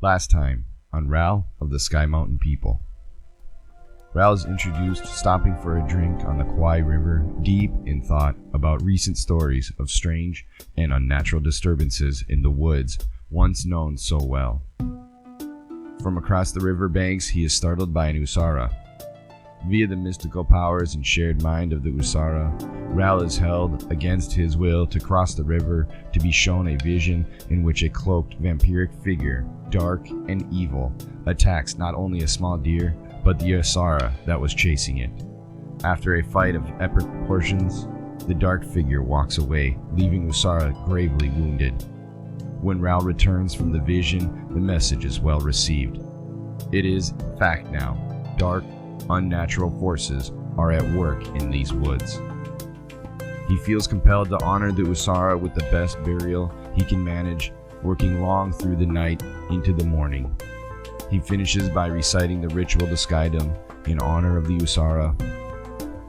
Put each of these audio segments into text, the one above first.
Last time on Ral of the Sky Mountain People. Ral is introduced stopping for a drink on the Kwai River, deep in thought about recent stories of strange and unnatural disturbances in the woods once known so well. From across the river banks, he is startled by an Usara. Via the mystical powers and shared mind of the Usara, Ral is held against his will to cross the river to be shown a vision in which a cloaked vampiric figure, dark and evil, attacks not only a small deer, but the Usara that was chasing it. After a fight of epic proportions, the dark figure walks away, leaving Usara gravely wounded. When Ral returns from the vision, the message is well received. It is fact now. Dark, unnatural forces are at work in these woods. He feels compelled to honor the Usara with the best burial he can manage, working long through the night into the morning. He finishes by reciting the ritual to Skydom in honor of the Usara.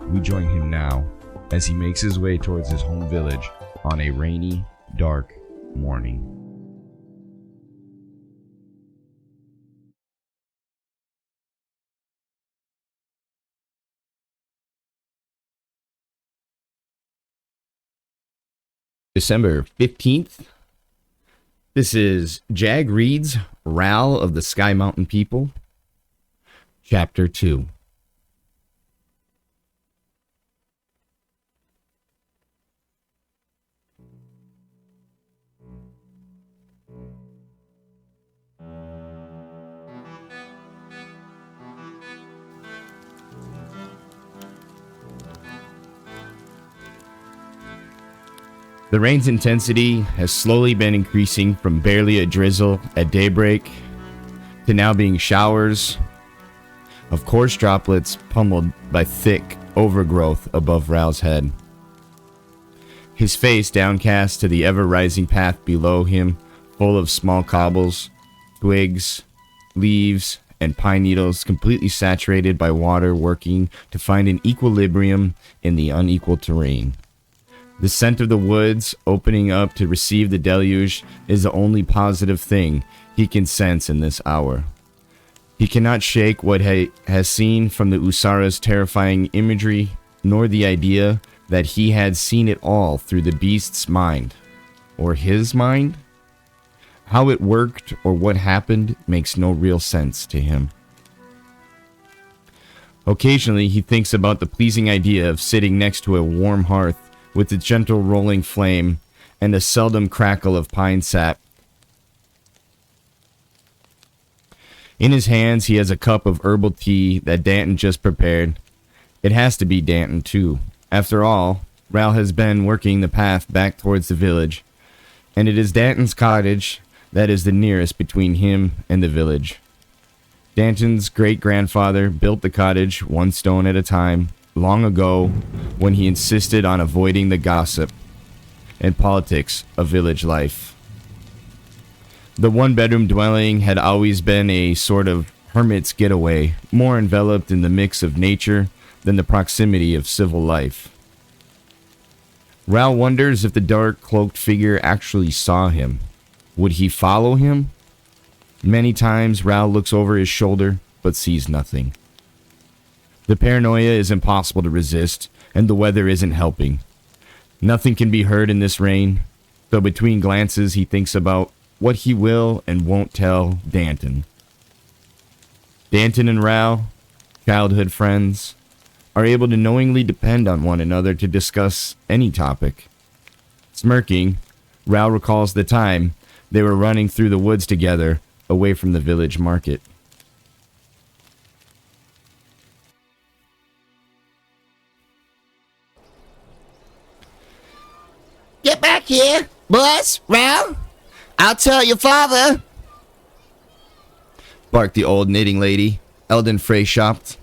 We join him now as he makes his way towards his home village on a rainy, dark morning. December 15th. This is JAG Reads, Ral of the Sky Mountain People, Chapter 2. The rain's intensity has slowly been increasing from barely a drizzle at daybreak to now being showers of coarse droplets pummeled by thick overgrowth above Ral's head. His face downcast to the ever-rising path below him, full of small cobbles, twigs, leaves, and pine needles completely saturated by water working to find an equilibrium in the unequal terrain. The scent of the woods opening up to receive the deluge is the only positive thing he can sense in this hour. He cannot shake what he has seen from the Usara's terrifying imagery, nor the idea that he had seen it all through the beast's mind. Or his mind? How it worked or what happened makes no real sense to him. Occasionally he thinks about the pleasing idea of sitting next to a warm hearth with the gentle rolling flame and the seldom crackle of pine sap. In his hands he has a cup of herbal tea that Danton just prepared. It has to be Danton too. After all, Ral has been working the path back towards the village, and it is Danton's cottage that is the nearest between him and the village. Danton's great-grandfather built the cottage one stone at a time, long ago, when he insisted on avoiding the gossip and politics of village life. The one-bedroom dwelling had always been a sort of hermit's getaway, more enveloped in the mix of nature than the proximity of civil life. Ral wonders if the dark, cloaked figure actually saw him. Would he follow him? Many times Ral looks over his shoulder, but sees nothing. The paranoia is impossible to resist, and the weather isn't helping. Nothing can be heard in this rain, though between glances he thinks about what he will and won't tell Danton. Danton and Ral, childhood friends, are able to knowingly depend on one another to discuss any topic. Smirking, Ral recalls the time they were running through the woods together away from the village market. Get back here, boys, Ral. I'll tell your father, barked the old knitting lady, Eldon Freyshopt.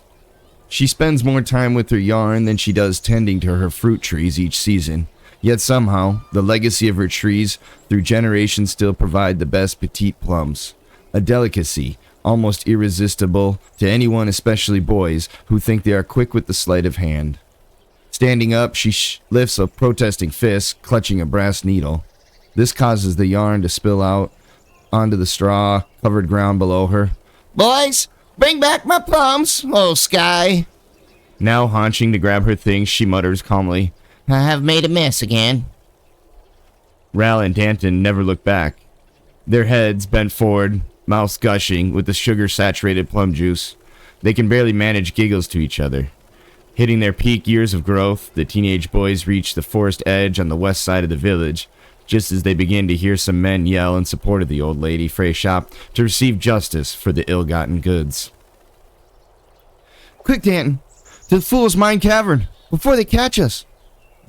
She spends more time with her yarn than she does tending to her fruit trees each season, yet somehow the legacy of her trees through generations still provide the best petite plums, a delicacy almost irresistible to anyone, especially boys, who think they are quick with the sleight of hand. Standing up, she lifts a protesting fist, clutching a brass needle. This causes the yarn to spill out onto the straw-covered ground below her. Boys, bring back my plums, oh Sky. Now haunching to grab her things, she mutters calmly. I have made a mess again. Ral and Danton never look back. Their heads bent forward, mouths gushing with the sugar-saturated plum juice. They can barely manage giggles to each other. Hitting their peak years of growth, the teenage boys reach the forest edge on the west side of the village, just as they begin to hear some men yell in support of the old lady Frey shop to receive justice for the ill-gotten goods. Quick, Danton, to the Fool's Mine Cavern, before they catch us,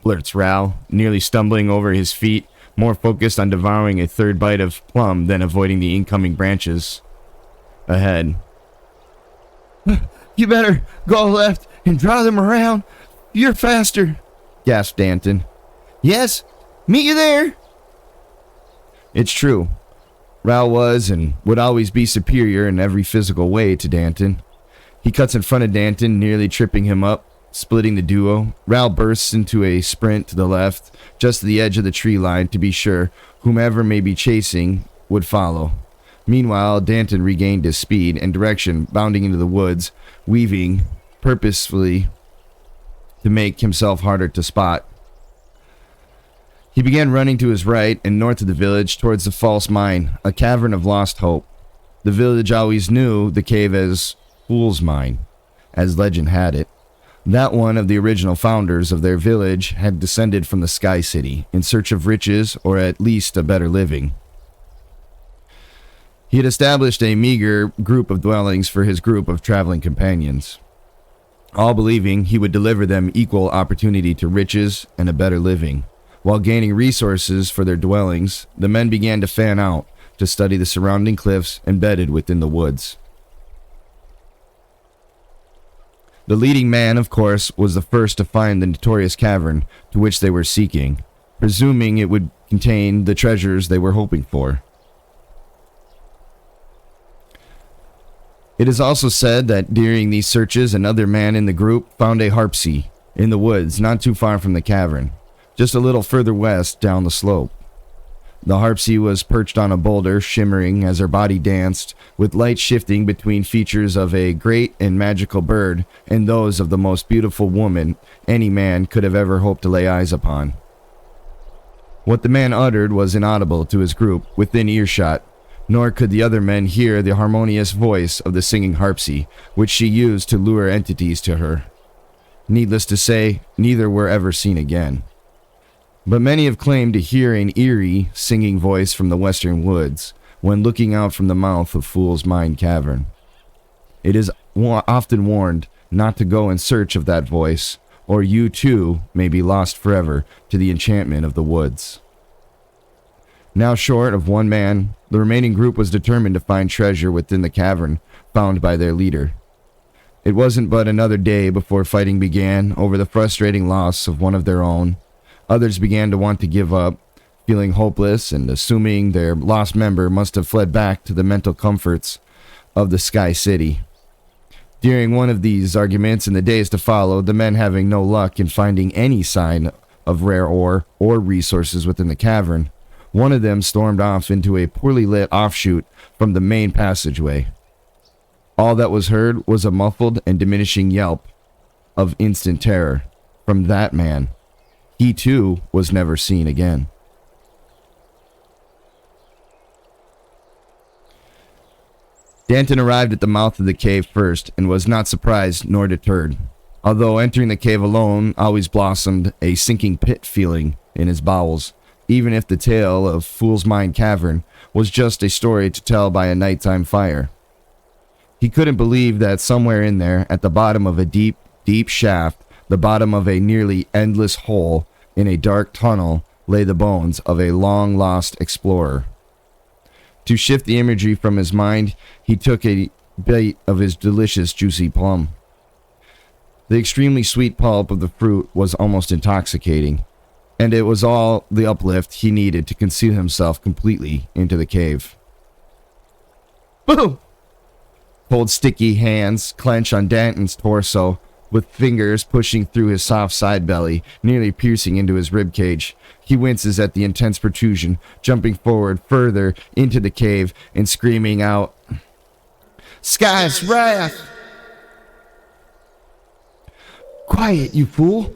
blurts Ral, nearly stumbling over his feet, more focused on devouring a third bite of plum than avoiding the incoming branches ahead. You better go left and draw them around. You're faster, gasped Danton. Yes, meet you there. It's true. Ral was and would always be superior in every physical way to Danton. He cuts in front of Danton, nearly tripping him up, splitting the duo. Ral bursts into a sprint to the left, just to the edge of the tree line to be sure whomever may be chasing would follow. Meanwhile, Danton regained his speed and direction, bounding into the woods, weaving purposefully to make himself harder to spot. He began running to his right and north of the village towards the false mine, a cavern of lost hope. The village always knew the cave as Fool's Mine, as legend had it. That one of the original founders of their village had descended from the Sky City in search of riches or at least a better living. He had established a meager group of dwellings for his group of traveling companions, all believing he would deliver them equal opportunity to riches and a better living. While gaining resources for their dwellings, the men began to fan out to study the surrounding cliffs embedded within the woods. The leading man, of course, was the first to find the notorious cavern to which they were seeking, presuming it would contain the treasures they were hoping for. It is also said that during these searches, another man in the group found a harpsy in the woods not too far from the cavern, just a little further west down the slope. The harpsy was perched on a boulder, shimmering as her body danced, with light shifting between features of a great and magical bird and those of the most beautiful woman any man could have ever hoped to lay eyes upon. What the man uttered was inaudible to his group within earshot, nor could the other men hear the harmonious voice of the singing harpsy, which she used to lure entities to her. Needless to say, neither were ever seen again. But many have claimed to hear an eerie, singing voice from the western woods when looking out from the mouth of Fool's Mine Cavern. It is often warned not to go in search of that voice, or you too may be lost forever to the enchantment of the woods. Now short of one man, the remaining group was determined to find treasure within the cavern found by their leader. It wasn't but another day before fighting began over the frustrating loss of one of their own. Others began to want to give up, feeling hopeless and assuming their lost member must have fled back to the mental comforts of the Sky City. During one of these arguments in the days to follow, the men having no luck in finding any sign of rare ore or resources within the cavern, one of them stormed off into a poorly lit offshoot from the main passageway. All that was heard was a muffled and diminishing yelp of instant terror from that man. He too was never seen again. Danton arrived at the mouth of the cave first and was not surprised nor deterred, although entering the cave alone always blossomed a sinking pit feeling in his bowels, even if the tale of Fool's Mine Cavern was just a story to tell by a nighttime fire. He couldn't believe that somewhere in there, at the bottom of a deep, deep shaft, the bottom of a nearly endless hole in a dark tunnel, lay the bones of a long-lost explorer. To shift the imagery from his mind, he took a bite of his delicious juicy plum. The extremely sweet pulp of the fruit was almost intoxicating, and it was all the uplift he needed to conceal himself completely into the cave. Boom! Cold, sticky hands clench on Danton's torso, with fingers pushing through his soft side belly, nearly piercing into his rib cage. He winces at the intense protrusion, jumping forward further into the cave and screaming out, Sky's wrath! Quiet, you fool!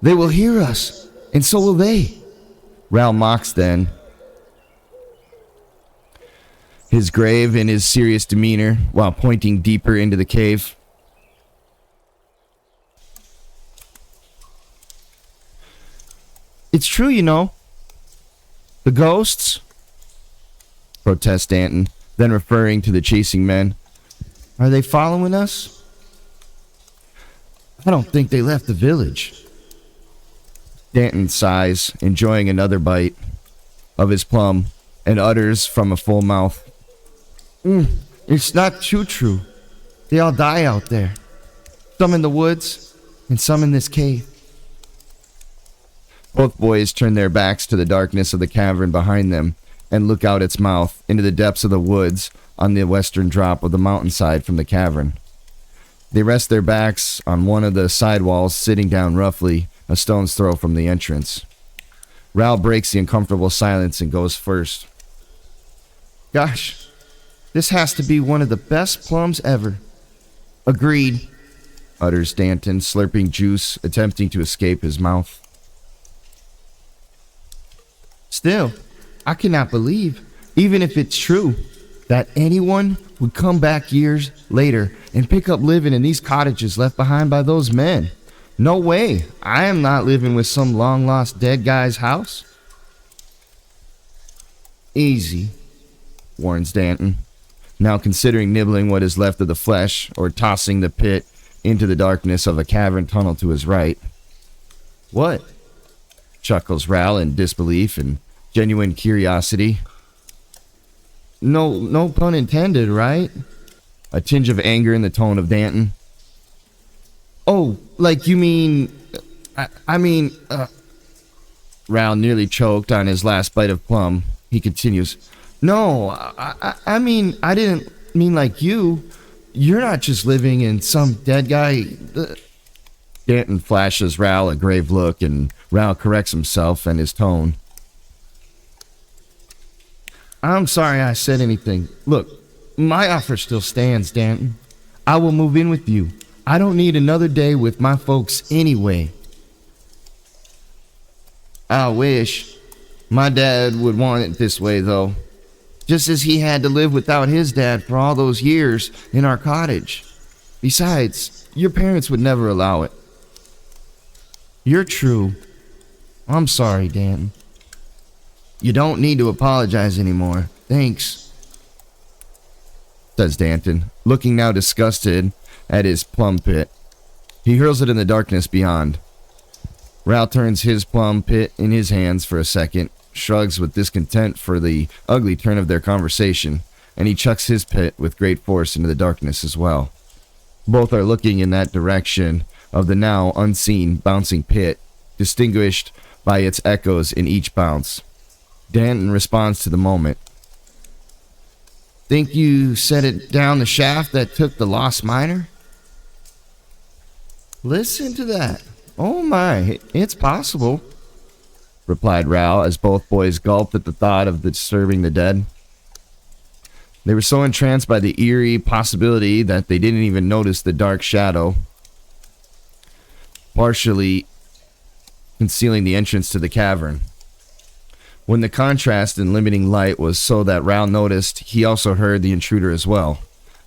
They will hear us, and so will they. Ral mocks then, his grave in his serious demeanor, while pointing deeper into the cave. It's true, you know. The ghosts, protests Danton, then referring to the chasing men. Are they following us? I don't think they left the village. Danton sighs, enjoying another bite of his plum, and utters from a full mouth, It's not too true. They all die out there. Some in the woods, and some in this cave. Both boys turn their backs to the darkness of the cavern behind them and look out its mouth into the depths of the woods on the western drop of the mountainside from the cavern. They rest their backs on one of the side walls, sitting down roughly a stone's throw from the entrance. Ral breaks the uncomfortable silence and goes first. Gosh, this has to be one of the best plums ever. Agreed, utters Danton, slurping juice, attempting to escape his mouth. Still, I cannot believe, even if it's true, that anyone would come back years later and pick up living in these cottages left behind by those men. No way. I am not living with some long-lost dead guy's house. Easy, warns Danton, now considering nibbling what is left of the flesh or tossing the pit into the darkness of a cavern tunnel to his right. What? Chuckles Ral in disbelief and genuine curiosity. No pun intended, right? A tinge of anger in the tone of Danton. Oh, like you mean... I mean... Ral nearly choked on his last bite of plum. He continues, No, I mean, I didn't mean like you. You're not just living in some dead guy... Danton flashes Ral a grave look, and Ral corrects himself and his tone. I'm sorry I said anything. Look, my offer still stands, Danton. I will move in with you. I don't need another day with my folks anyway. I wish. My dad would want it this way, though. Just as he had to live without his dad for all those years in our cottage. Besides, your parents would never allow it. You're true. I'm sorry, Danton. You don't need to apologize anymore. Thanks, says Danton, looking now disgusted at his plum pit. He hurls it in the darkness beyond. Ral turns his plum pit in his hands for a second, shrugs with discontent for the ugly turn of their conversation, and he chucks his pit with great force into the darkness as well. Both are looking in that direction of the now unseen bouncing pit, distinguished by its echoes in each bounce. Danton responds to the moment. Think you set it down the shaft that took the lost miner? Listen to that. Oh my, it's possible, replied Ral as both boys gulped at the thought of disturbing the dead. They were so entranced by the eerie possibility that they didn't even notice the dark shadow, partially concealing the entrance to the cavern. When the contrast in limiting light was so that Ral noticed, he also heard the intruder as well.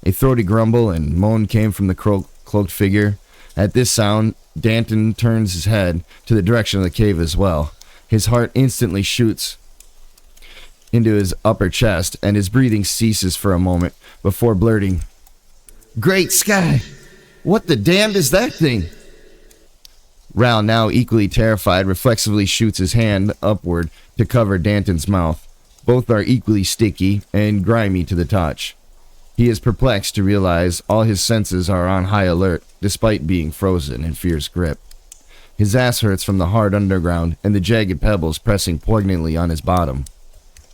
A throaty grumble and moan came from the cloaked figure. At this sound, Danton turns his head to the direction of the cave as well. His heart instantly shoots into his upper chest, and his breathing ceases for a moment before blurting, Great sky! What the damned is that thing? Ral, now equally terrified, reflexively shoots his hand upward to cover Danton's mouth. Both are equally sticky and grimy to the touch. He is perplexed to realize all his senses are on high alert, despite being frozen in fierce grip. His ass hurts from the hard underground and the jagged pebbles pressing poignantly on his bottom.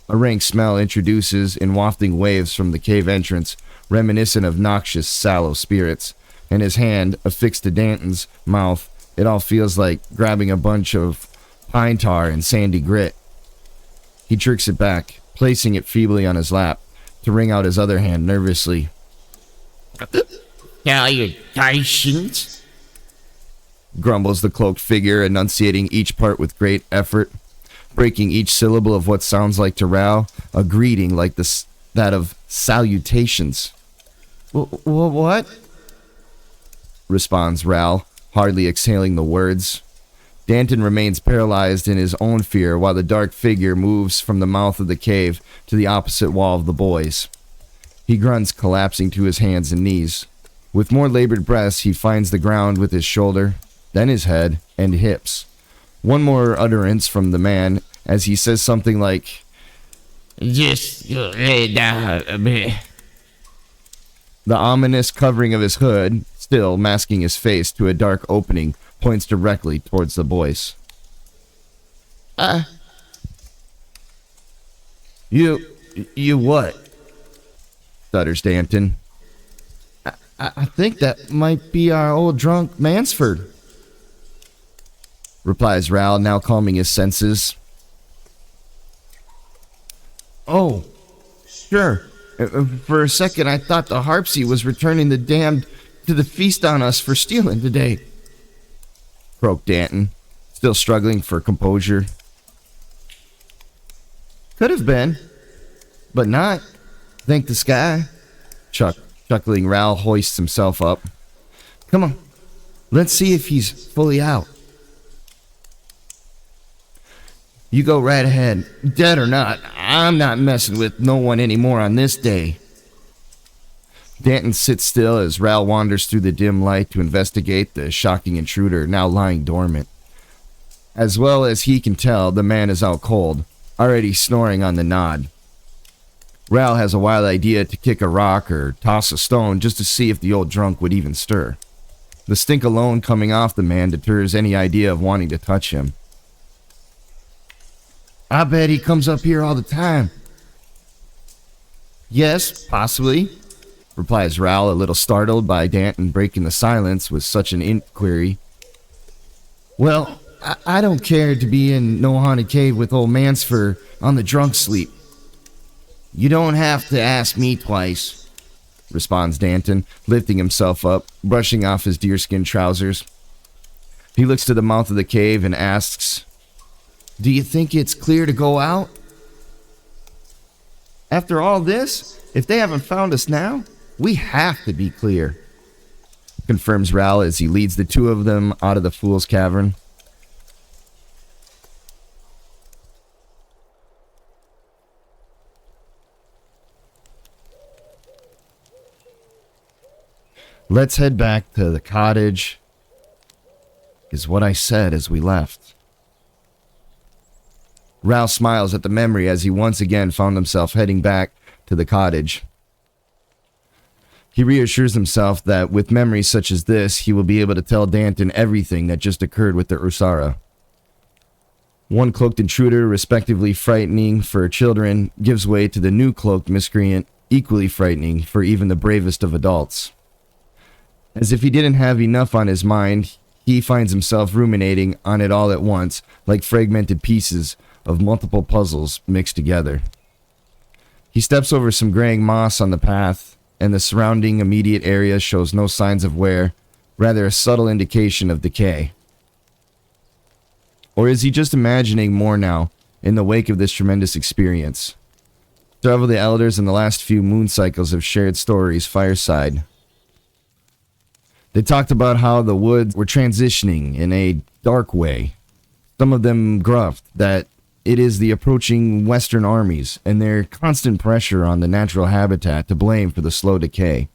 A rank smell introduces in wafting waves from the cave entrance, reminiscent of noxious, sallow spirits, and his hand affixed to Danton's mouth. It all feels like grabbing a bunch of pine tar and sandy grit. He jerks it back, placing it feebly on his lap, to wring out his other hand nervously. Salutations, Grumbles the cloaked figure, enunciating each part with great effort, breaking each syllable of what sounds like to Ral a greeting like that of salutations. What? Responds Ral, hardly exhaling the words. Danton remains paralyzed in his own fear while the dark figure moves from the mouth of the cave to the opposite wall of the boys. He grunts, collapsing to his hands and knees. With more labored breaths, he finds the ground with his shoulder, then his head and hips. One more utterance from the man as he says something like, just lay down a bit. the ominous covering of his hood, still masking his face to a dark opening, points directly towards the boys. You what? Stutters Danton. I think that might be our old drunk Mansford. Replies Ral, now calming his senses. Oh, sure. For a second, I thought the Harpsy was returning the damned to the feast on us for stealing today. Croaked Danton, still struggling for composure. Could have been, but not. Thank the sky. Chuckling, Ral hoists himself up. Come on, let's see if he's fully out. You go right ahead. Dead or not, I'm not messing with no one anymore on this day. Danton sits still as Ral wanders through the dim light to investigate the shocking intruder now lying dormant. As well as he can tell, the man is out cold, already snoring on the nod. Ral has a wild idea to kick a rock or toss a stone just to see if the old drunk would even stir. The stink alone coming off the man deters any idea of wanting to touch him. I bet he comes up here all the time. Yes, possibly, Replies Ral, a little startled by Danton breaking the silence with such an inquiry. Well, I don't care to be in no haunted cave with old Mansford on the drunk sleep. You don't have to ask me twice, Responds Danton, lifting himself up, brushing off his deerskin trousers. He looks to the mouth of the cave and asks, Do you think it's clear to go out? After all this, if they haven't found us now, we have to be clear. Confirms Ral as he leads the two of them out of the Fool's Cavern. Let's head back to the cottage, is what I said as we left. Ral smiles at the memory as he once again found himself heading back to the cottage. He reassures himself that with memories such as this, he will be able to tell Danton everything that just occurred with the Ursara. One cloaked intruder, respectively frightening for children, gives way to the new cloaked miscreant, equally frightening for even the bravest of adults. As if he didn't have enough on his mind, he finds himself ruminating on it all at once, like fragmented pieces of multiple puzzles mixed together. He steps over some graying moss on the path, and the surrounding immediate area shows no signs of wear, rather a subtle indication of decay. Or is he just imagining more now, in the wake of this tremendous experience? Several of the elders in the last few moon cycles have shared stories fireside. They talked about how the woods were transitioning in a dark way. Some of them gruffed that it is the approaching Western armies and their constant pressure on the natural habitat to blame for the slow decay.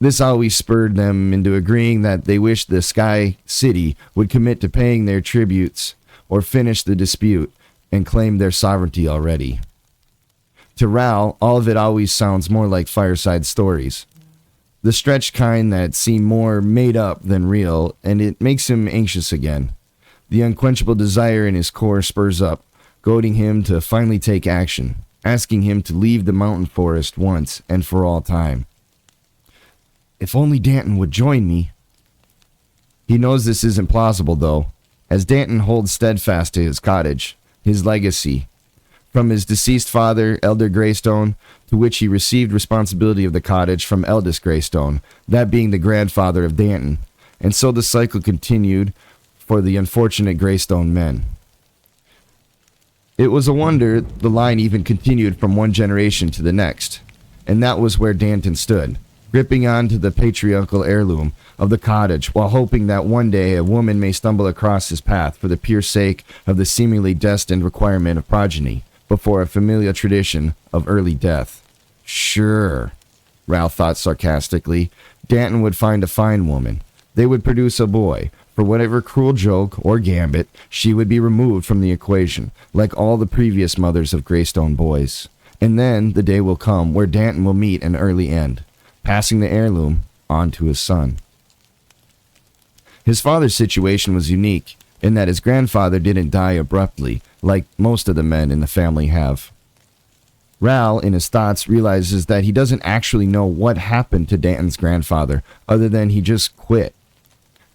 This always spurred them into agreeing that they wished the Sky City would commit to paying their tributes or finish the dispute and claim their sovereignty already. To Ral, all of it always sounds more like fireside stories. The stretched kind that seem more made up than real, and it makes him anxious again. The unquenchable desire in his core spurs up, goading him to finally take action, asking him to leave the mountain forest once and for all time. If only Danton would join me. He knows this isn't plausible, though, as Danton holds steadfast to his cottage, his legacy. From his deceased father, Elder Greystone, to which he received responsibility of the cottage from eldest Greystone, that being the grandfather of Danton. And so the cycle continued for the unfortunate Greystone men. It was a wonder the line even continued from one generation to the next, and that was where Danton stood, gripping on to the patriarchal heirloom of the cottage while hoping that one day a woman may stumble across his path for the pure sake of the seemingly destined requirement of progeny before a familiar tradition of early death. Sure, Ralph thought sarcastically, Danton would find a fine woman. They would produce a boy. For whatever cruel joke or gambit, she would be removed from the equation, like all the previous mothers of Greystone boys. And then the day will come where Danton will meet an early end, passing the heirloom on to his son. His father's situation was unique in that his grandfather didn't die abruptly, like most of the men in the family have. Ral, in his thoughts, realizes that he doesn't actually know what happened to Danton's grandfather, other than he just quit.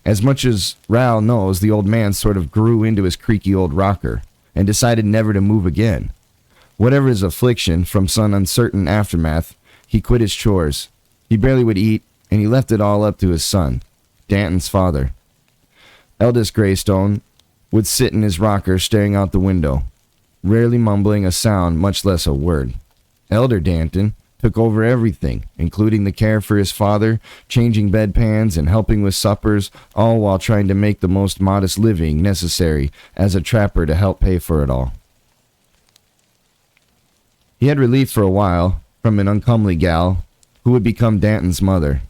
As much as Ral knows, the old man sort of grew into his creaky old rocker and decided never to move again. Whatever his affliction from some uncertain aftermath, he quit his chores. He barely would eat, and he left it all up to his son, Danton's father. Eldest Greystone would sit in his rocker staring out the window, rarely mumbling a sound, much less a word. Elder Danton took over everything, including the care for his father, changing bedpans and helping with suppers, all while trying to make the most modest living necessary as a trapper to help pay for it all. He had relief for a while from an uncomely gal who would become Danton's mother.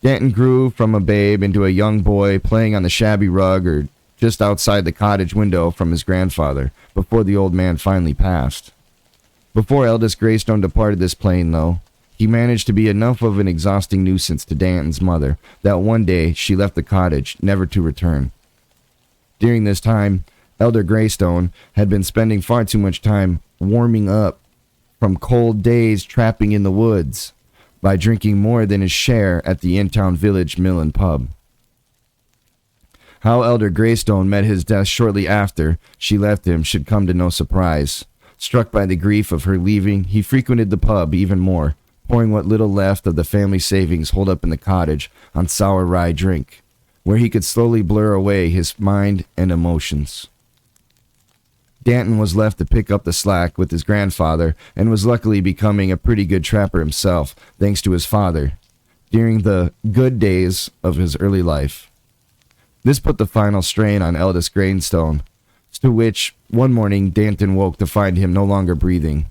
Danton grew from a babe into a young boy playing on the shabby rug or just outside the cottage window from his grandfather before the old man finally passed. Before eldest Greystone departed this plane, though, he managed to be enough of an exhausting nuisance to Danton's mother that one day she left the cottage, never to return. During this time, Elder Greystone had been spending far too much time warming up from cold days trapping in the woods by drinking more than his share at the in-town village mill and pub. How Elder Greystone met his death shortly after she left him should come to no surprise. Struck by the grief of her leaving, he frequented the pub even more, pouring what little left of the family savings holed up in the cottage on sour rye drink, where he could slowly blur away his mind and emotions. Danton was left to pick up the slack with his grandfather and was luckily becoming a pretty good trapper himself, thanks to his father, during the good days of his early life. This put the final strain on eldest Greystone, to which one morning Danton woke to find him no longer breathing.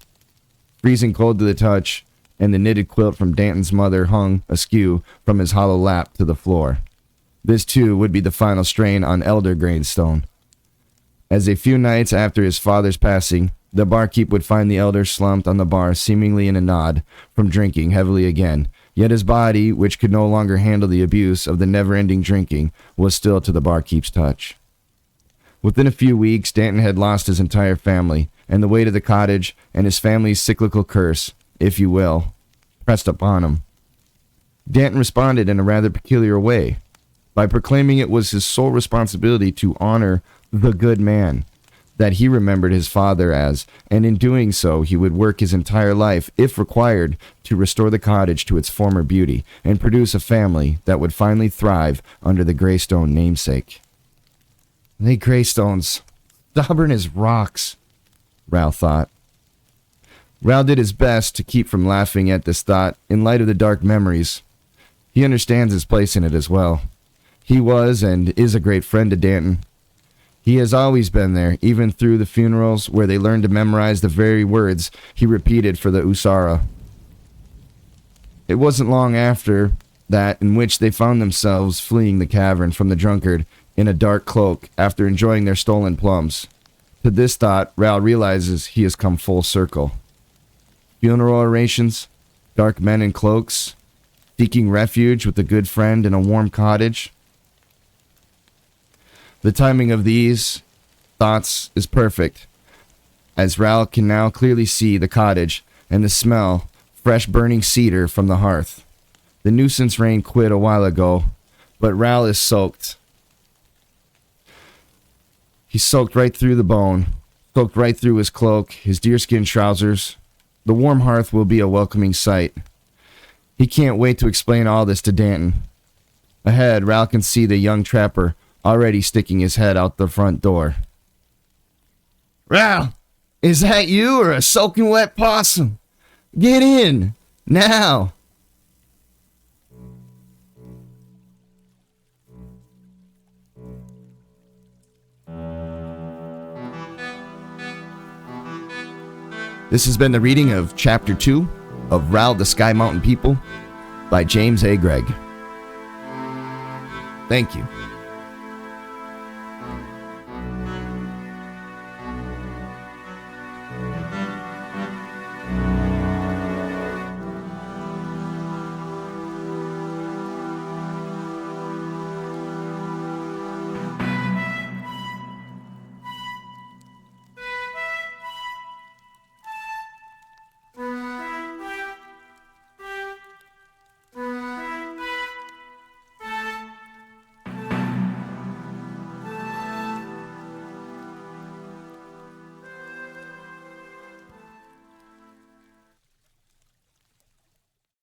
Freezing cold to the touch, and the knitted quilt from Danton's mother hung askew from his hollow lap to the floor. This too would be the final strain on elder Greystone. As a few nights after his father's passing, the barkeep would find the elder slumped on the bar seemingly in a nod from drinking heavily again, yet his body, which could no longer handle the abuse of the never-ending drinking, was still to the barkeep's touch. Within a few weeks, Danton had lost his entire family, and the weight of the cottage and his family's cyclical curse, if you will, pressed upon him. Danton responded in a rather peculiar way, by proclaiming it was his sole responsibility to honor the good man that he remembered his father as, and in doing so he would work his entire life, if required, to restore the cottage to its former beauty and produce a family that would finally thrive under the Greystone namesake. They Greystones, stubborn as rocks, Ral thought. Ral did his best to keep from laughing at this thought in light of the dark memories. He understands his place in it as well. He was and is a great friend to Danton. He has always been there, even through the funerals where they learned to memorize the very words he repeated for the Usara. It wasn't long after that in which they found themselves fleeing the cavern from the drunkard in a dark cloak after enjoying their stolen plums. To this thought, Ral realizes he has come full circle. Funeral orations, dark men in cloaks, seeking refuge with a good friend in a warm cottage. The timing of these thoughts is perfect, as Ral can now clearly see the cottage and the smell, fresh burning cedar from the hearth. The nuisance rain quit a while ago, but Ral is soaked. He's soaked right through the bone, soaked right through his cloak, his deerskin trousers. The warm hearth will be a welcoming sight. He can't wait to explain all this to Danton. Ahead, Ral can see the young trapper already sticking his head out the front door. Ral, is that you or a soaking wet possum? Get in, now. This has been the reading of Chapter 2 of Ral the Sky Mountain People by James A. Greig. Thank you.